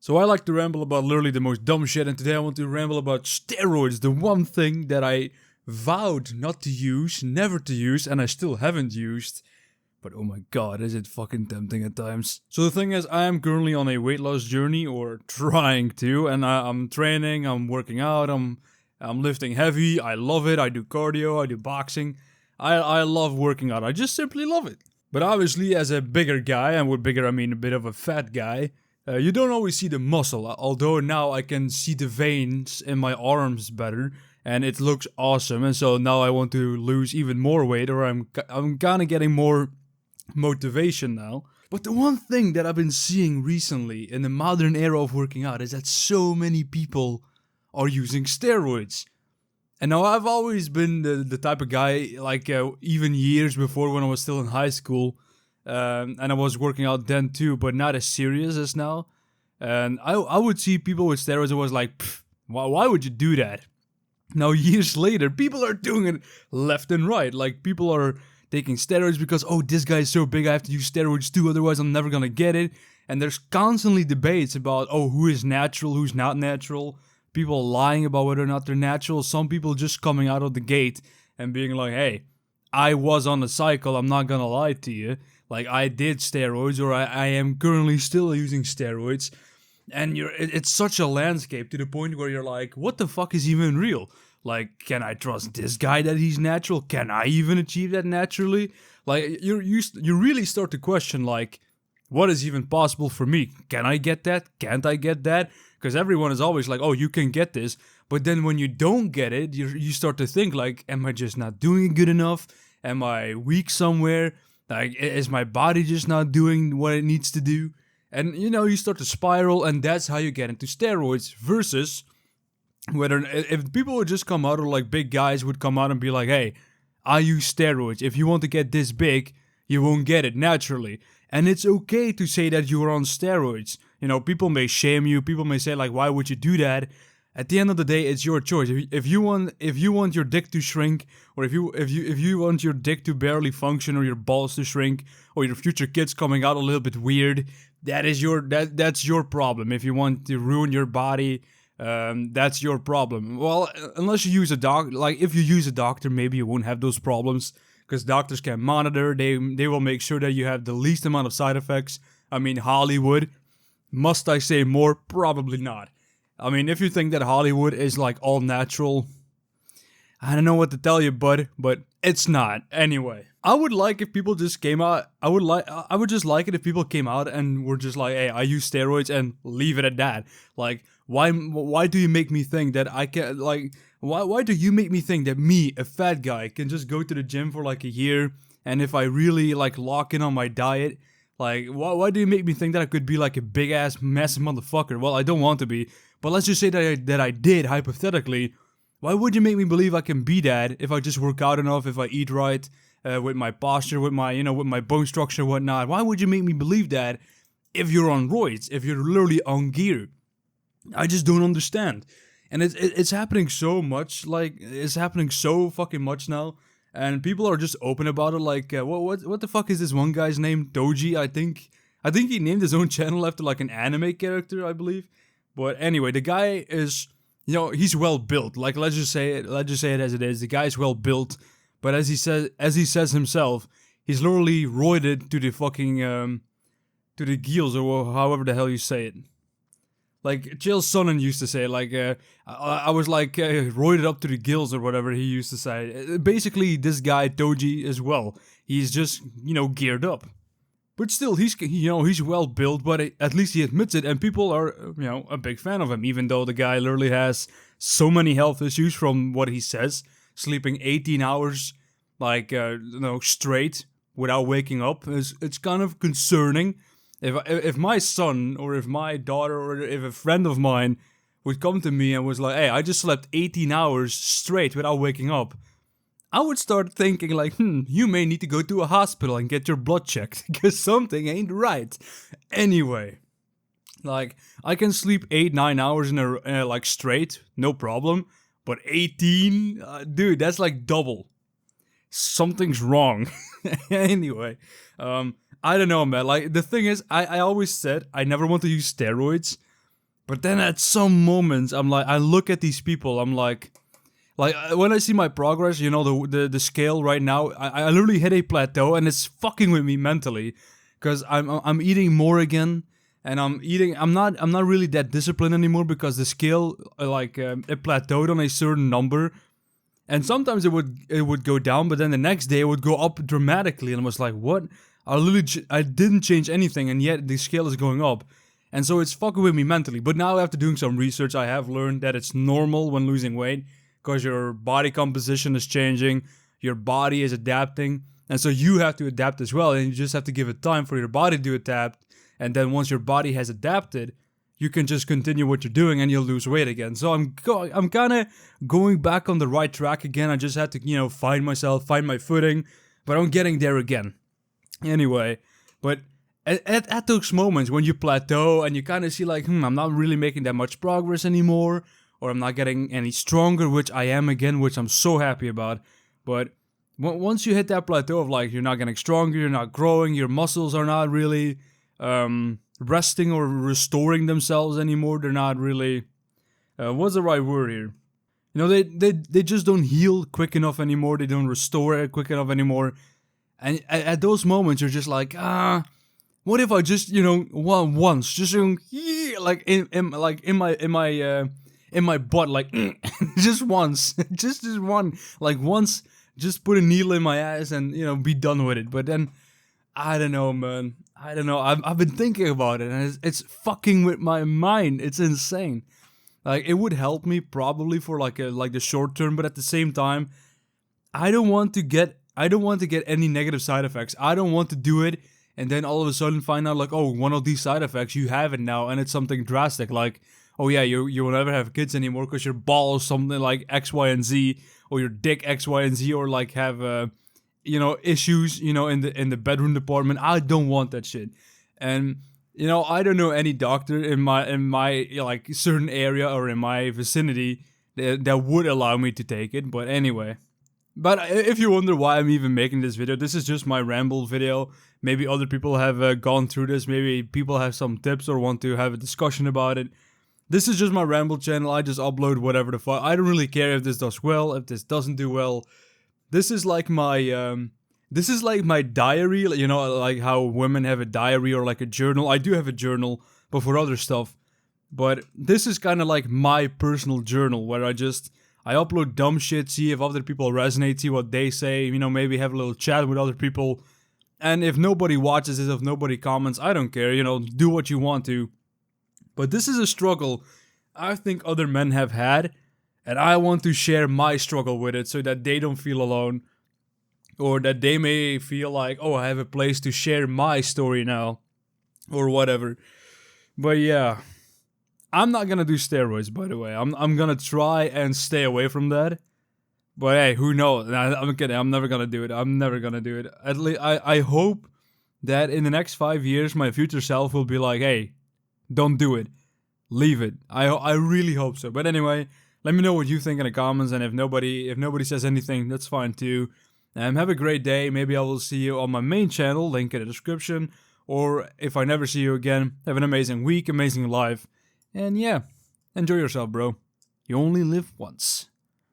So I like to ramble about literally the most dumb shit, and today I want to ramble about steroids, the one thing that I vowed not to use, never to use, and I still haven't used. But oh my god, is it fucking tempting at times. So the thing is, I am currently on a weight loss journey, or trying to, and I'm training, I'm working out, I'm lifting heavy, I love it, I do cardio, I do boxing. I love working out, I just simply love it. But obviously, as a bigger guy, and with bigger I mean a bit of a fat guy, you don't always see the muscle, although now I can see the veins in my arms better, and it looks awesome, and so now I want to lose even more weight, or I'm kinda getting more motivation now. But the one thing that I've been seeing recently in the modern era of working out is that so many people are using steroids. And now I've always been the type of guy, like even years before when I was still in high school, and I was working out then too, but not as serious as now. And I would see people with steroids, I was like, why would you do that? Now years later, people are doing it left and right. Like people are taking steroids because, oh, this guy is so big, I have to use steroids too, otherwise I'm never gonna get it. And there's constantly debates about, oh, who is natural, who's not natural. People lying about whether or not they're natural. Some people just coming out of the gate and being like, hey, I was on a cycle, I'm not gonna lie to you. Like, I did steroids, or I am currently still using steroids. And it's such a landscape to the point where you're like, what the fuck is even real? Like, can I trust this guy that he's natural? Can I even achieve that naturally? Like, you really start to question, like, what is even possible for me? Can I get that? Can't I get that? Because everyone is always like, oh, you can get this. But then when you don't get it, you start to think, like, am I just not doing it good enough? Am I weak somewhere? Like, is my body just not doing what it needs to do? And, you start to spiral, and that's how you get into steroids. Versus, if people would just come out, or like big guys would come out and be like, hey, I use steroids. If you want to get this big, you won't get it naturally. And it's okay to say that you're on steroids. People may shame you. People may say, like, why would you do that? At the end of the day, it's your choice. If you want your dick to shrink, or if you want your dick to barely function, or your balls to shrink, or your future kids coming out a little bit weird, that's your problem. If you want to ruin your body, that's your problem. Well, unless you use a doctor, like if you use a doctor, maybe you won't have those problems, because doctors can monitor. They will make sure that you have the least amount of side effects. I mean, Hollywood. Must I say more? Probably not. I mean, if you think that Hollywood is like all natural, I don't know what to tell you, bud, but it's not. Anyway, I would like if people just came out. I would just like it if people came out and were just like, hey, I use steroids, and leave it at that. Like, why do you make me think that I can, like, why do you make me think that me, a fat guy, can just go to the gym for like a year, and if I really like lock in on my diet, like, why do you make me think that I could be like a big ass massive motherfucker? Well, I don't want to be, but let's just say that I did, hypothetically. Why would you make me believe I can be that if I just work out enough, if I eat right, with my posture, with my, with my bone structure and whatnot? Why would you make me believe that if you're on roids, if you're literally on gear? I just don't understand. And it's happening so much, like, it's happening so fucking much now. And people are just open about it, like, what the fuck is this one guy's name? Doji, I think he named his own channel after, like, an anime character, I believe. But anyway, the guy is, he's well built. Like, let's just say it as it is. The guy's well built, but as he says himself, he's literally roided to the fucking, to the gills, or however the hell you say it. Like, Jill Sonnen used to say, like, I was like, roided up to the gills, or whatever he used to say. Basically, this guy, Doji, as well. He's just, geared up. But still, he's well built, but at least he admits it, and people are, a big fan of him, even though the guy literally has so many health issues from what he says. Sleeping 18 hours, like, straight, without waking up, it's kind of concerning. If my son, or if my daughter, or if a friend of mine would come to me and was like, hey, I just slept 18 hours straight without waking up, I would start thinking like, you may need to go to a hospital and get your blood checked, because something ain't right. Anyway, like, I can sleep 8-9 hours in a like straight, no problem, but 18, dude, that's like double. Something's wrong. Anyway, I don't know, man. Like, the thing is, I always said I never want to use steroids, But then at some moments, I'm like, I look at these people, I'm like when I see my progress, you know, the scale right now, I literally hit a plateau, and it's fucking with me mentally, because I'm eating more again, and I'm not really that disciplined anymore, because the scale it plateaued on a certain number, and sometimes it would go down, but then the next day it would go up dramatically, and I was like, what? I didn't change anything, and yet the scale is going up. And so it's fucking with me mentally. But now after doing some research, I have learned that it's normal when losing weight, because your body composition is changing, your body is adapting, and so you have to adapt as well, and you just have to give it time for your body to adapt, and then once your body has adapted, you can just continue what you're doing and you'll lose weight again. So I'm kind of going back on the right track again. I just had to, you know, find my footing, but I'm getting there again. Anyway, but at those moments when you plateau and you kind of see like, I'm not really making that much progress anymore, or I'm not getting any stronger, which I am again, which I'm so happy about. But once you hit that plateau of like, you're not getting stronger, you're not growing, your muscles are not really resting or restoring themselves anymore. They're not really, what's the right word here? You know, they just don't heal quick enough anymore. They don't restore it quick enough anymore. And at those moments, you're just like, what if I just, you know, once, just like in my butt, like just once, just one, like once, just put a needle in my ass and, you know, be done with it. But then, I don't know, man. I don't know. I've been thinking about it, and it's fucking with my mind. It's insane. Like, it would help me probably for like the short term, but at the same time, I don't want to get any negative side effects. I don't want to do it and then all of a sudden find out like, oh, one of these side effects, you have it now, and it's something drastic, like, oh yeah, you will never have kids anymore because your balls something like X, Y, and Z, or your dick X, Y, and Z, or like have you know, issues, you know, in the bedroom department. I don't want that shit. And you know, I don't know any doctor in my like certain area or in my vicinity that would allow me to take it. But anyway. But if you wonder why I'm even making this video, this is just my ramble video. Maybe other people have gone through this. Maybe people have some tips or want to have a discussion about it. This is just my ramble channel. I just upload whatever the fuck. I don't really care if this does well, if this doesn't do well. This is like my diary. You know, like how women have a diary or like a journal. I do have a journal, but for other stuff. But this is kind of like my personal journal where I upload dumb shit, see if other people resonate, see what they say, you know, maybe have a little chat with other people. And if nobody watches this, if nobody comments, I don't care, you know, do what you want to. But this is a struggle I think other men have had, and I want to share my struggle with it so that they don't feel alone, or that they may feel like, oh, I have a place to share my story now, or whatever. But yeah. I'm not gonna do steroids, by the way. I'm gonna try and stay away from that. But hey, who knows? I'm kidding. I'm never gonna do it. I'm never gonna do it. At least I hope that in the next 5 years, my future self will be like, hey, don't do it. Leave it. I really hope so. But anyway, let me know what you think in the comments. And if nobody says anything, that's fine too. Have a great day. Maybe I will see you on my main channel. Link in the description. Or if I never see you again, have an amazing week, amazing life. And yeah, enjoy yourself, bro. You only live once.